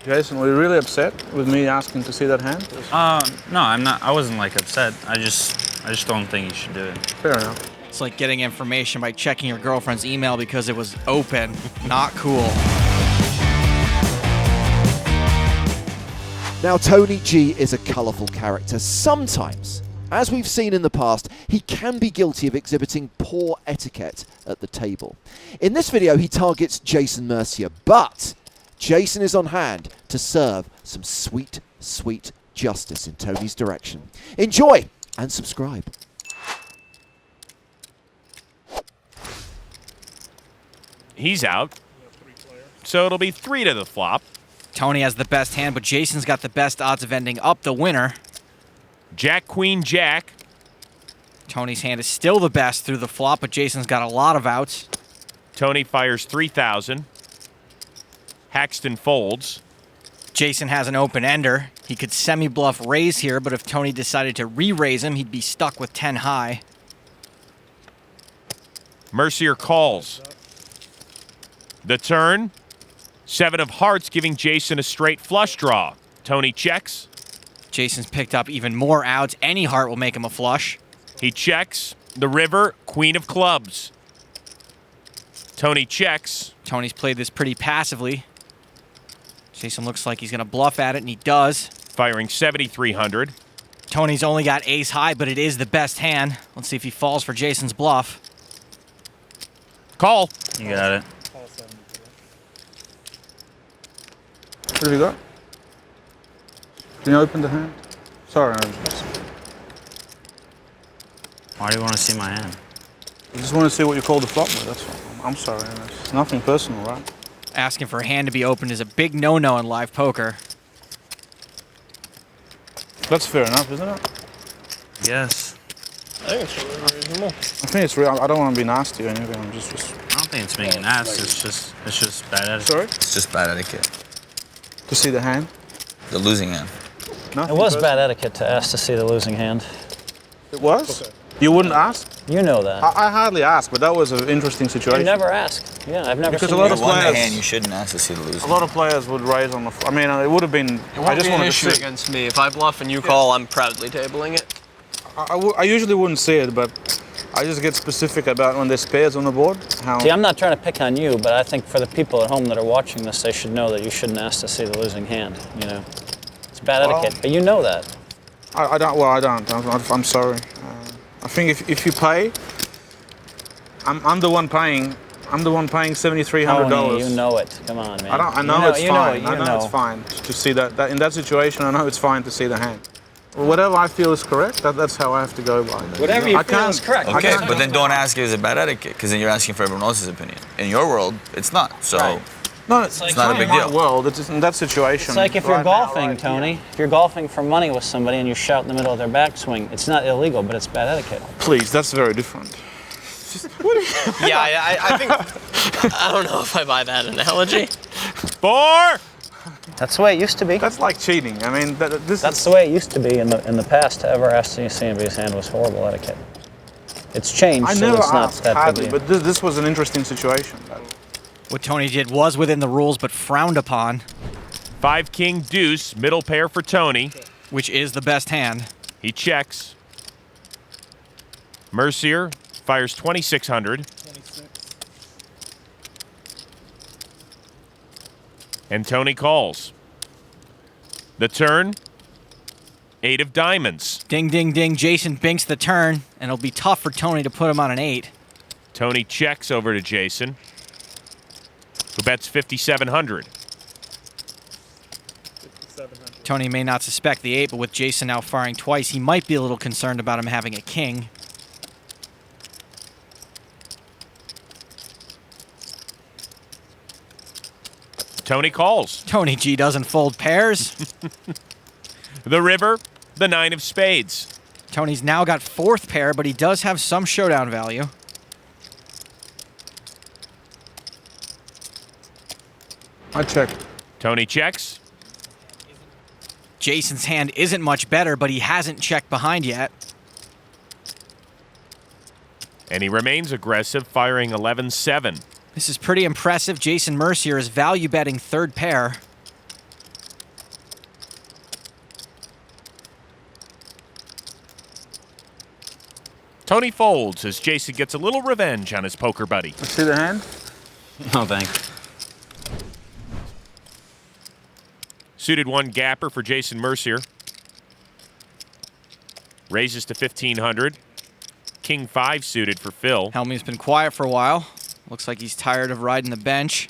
Jason, were you really upset with me asking to see that hand? No, I'm not. I wasn't like upset. I just don't think you should do it. Fair enough. It's like getting information by checking your girlfriend's email because it was open. Not cool. Now, Tony G is a colourful character. Sometimes, as we've seen in the past, he can be guilty of exhibiting poor etiquette at the table. In this video, he targets Jason Mercier, but Jason is on hand to serve some sweet, sweet justice in Tony's direction. Enjoy and subscribe. He's out, so it'll be 3 to the flop. Tony has the best hand, but Jason's got the best odds of ending up the winner. Jack, Queen, Jack. Tony's hand is still the best through the flop, but Jason's got a lot of outs. Tony fires 3,000. Haxton folds. Jason has an open ender. He could semi-bluff raise here, but if Tony decided to re-raise him, he'd be stuck with 10 high. Mercier calls. The turn. 7 of hearts, giving Jason a straight flush draw. Tony checks. Jason's picked up even more outs. Any heart will make him a flush. He checks. The river, Queen of clubs. Tony checks. Tony's played this pretty passively. Jason looks like he's going to bluff at it, and he does. Firing 7,300. Tony's only got ace high, but it is the best hand. Let's see if he falls for Jason's bluff. Call. You got it. What have you got? Can you open the hand? Sorry, Why do you want to see my hand? I just want to see what you call the flop with, that's all. I'm sorry, it's nothing personal, right? Asking for a hand to be opened is a big no-no in live poker. That's fair enough, isn't it? Yes. I think it's really reasonable. I think it's real. I don't want to be nasty or anything. I'm just. I don't think it's being an ass. It's just bad etiquette. Sorry? It's just bad etiquette. To see the hand? The losing hand. Nothing It was personal. bad etiquette to ask to see the losing hand. It was? You wouldn't ask? You know that. I hardly ask, but that was an interesting situation. You never ask. Yeah, I've never Because seen a lot you. of You won the players- hand, you shouldn't ask to see the losing. A lot of players would raise on the. I mean, it would have been. It I won't just be an wanted issue to see. against me. If I bluff and you call, I'm proudly tabling it. I usually wouldn't see it, but I just get specific about when there's pairs on the board. How See, I'm not trying to pick on you, but I think for the people at home that are watching this, they should know that you shouldn't ask to see the losing hand. You know, it's bad etiquette, but you know that. I don't. Well, I don't. I'm sorry. I think if you pay, I'm the one paying. I'm the one paying $7,300. Tony, you know it. Come on, man. I know it's you know fine. it, I know it's fine to see that in that situation. I know it's fine to see the hand. Whatever I feel is correct, that's how I have to go by. Whatever you feel is correct. Okay, but then don't ask if it's a bad etiquette, because then you're asking for everyone else's opinion. In your world, it's not. So Right. No, it's not a big in my deal. world. It's in that situation. It's like if you're right now, golfing, right Tony. here. If you're golfing for money with somebody and you shout in the middle of their backswing, it's not illegal, but it's bad etiquette. Please, that's very different. Yeah, I think. I don't know if I buy that analogy. 4. That's the way it used to be. That's like cheating. I mean, That's the way it used to be in the past. To ever ask to see somebody's hand was horrible etiquette. It's changed, I so never it's not asked that hardly, big a deal. but this was an interesting situation. What Tony did was within the rules, but frowned upon, 5 king deuce, middle pair for Tony. which is the best hand. He checks. Mercier fires 2,600. And Tony calls. The turn, 8 of diamonds. Ding, ding, ding. Jason binks the turn, and it'll be tough for Tony to put him on an 8. Tony checks over to Jason, who bets 5,700. Tony may not suspect the 8, but with Jason now firing twice, he might be a little concerned about him having a king. Tony calls. Tony G doesn't fold pairs. The river, the 9 of spades. Tony's now got 4th pair, but he does have some showdown value. I check. Tony checks. Jason's hand isn't much better, but he hasn't checked behind yet. And he remains aggressive, firing 11-7. This is pretty impressive. Jason Mercier is value betting 3rd pair. Tony folds as Jason gets a little revenge on his poker buddy. Let's see the hand. No thanks. Suited 1 gapper for Jason Mercier. Raises to 1,500. King 5 suited for Phil. Helmy's been quiet for a while. Looks like he's tired of riding the bench.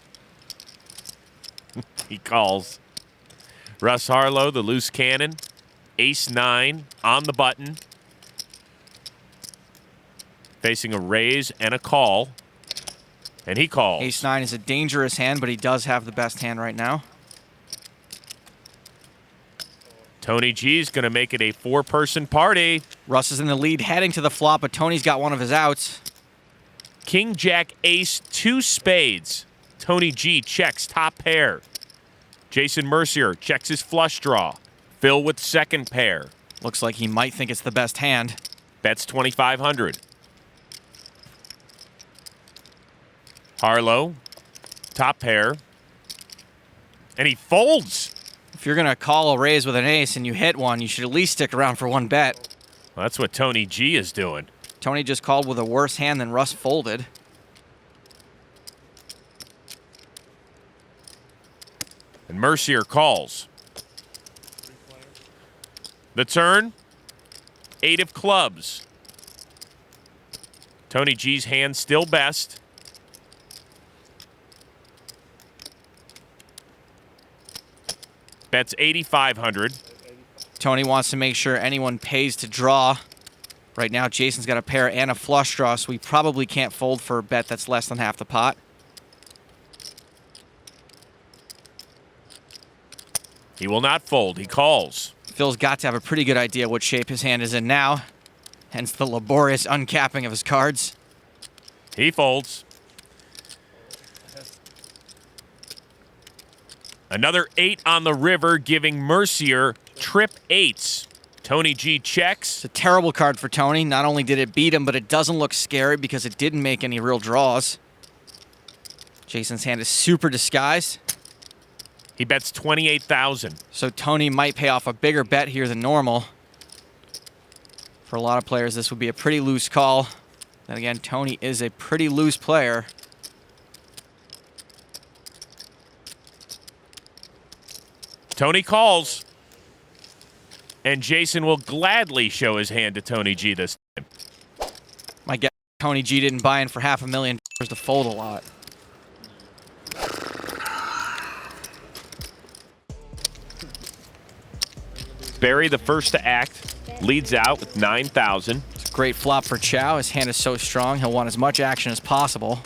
He calls. Russ Harlow, the loose cannon. Ace-9 on the button. Facing a raise and a call. And he calls. Ace-9 is a dangerous hand, but he does have the best hand right now. Tony G's going to make it a 4-person party. Russ is in the lead heading to the flop, but Tony's got one of his outs. King, Jack, Ace, 2 spades. Tony G checks top pair. Jason Mercier checks his flush draw. Phil with second pair. Looks like he might think it's the best hand. Bets 2,500. Harlow, top pair. And he folds. If you're going to call a raise with an ace and you hit one, you should at least stick around for one bet. Well, that's what Tony G is doing. Tony just called with a worse hand than Russ folded. And Mercier calls. The turn, 8 of clubs. Tony G's hand still best. Bets 8,500. Tony wants to make sure anyone pays to draw. Right now, Jason's got a pair and a flush draw, so we probably can't fold for a bet that's less than half the pot. He will not fold. He calls. Phil's got to have a pretty good idea what shape his hand is in now, hence the laborious uncapping of his cards. He folds. Another 8 on the river, giving Mercier trip 8s. Tony G checks. It's a terrible card for Tony. Not only did it beat him, but it doesn't look scary because it didn't make any real draws. Jason's hand is super disguised. He bets 28,000. So Tony might pay off a bigger bet here than normal. For a lot of players, this would be a pretty loose call. Then again, Tony is a pretty loose player. Tony calls. And Jason will gladly show his hand to Tony G this time. My guess, Tony G didn't buy in for $500,000 to fold a lot. Barry, the first to act, leads out with 9,000. It's a great flop for Chow. His hand is so strong, he'll want as much action as possible.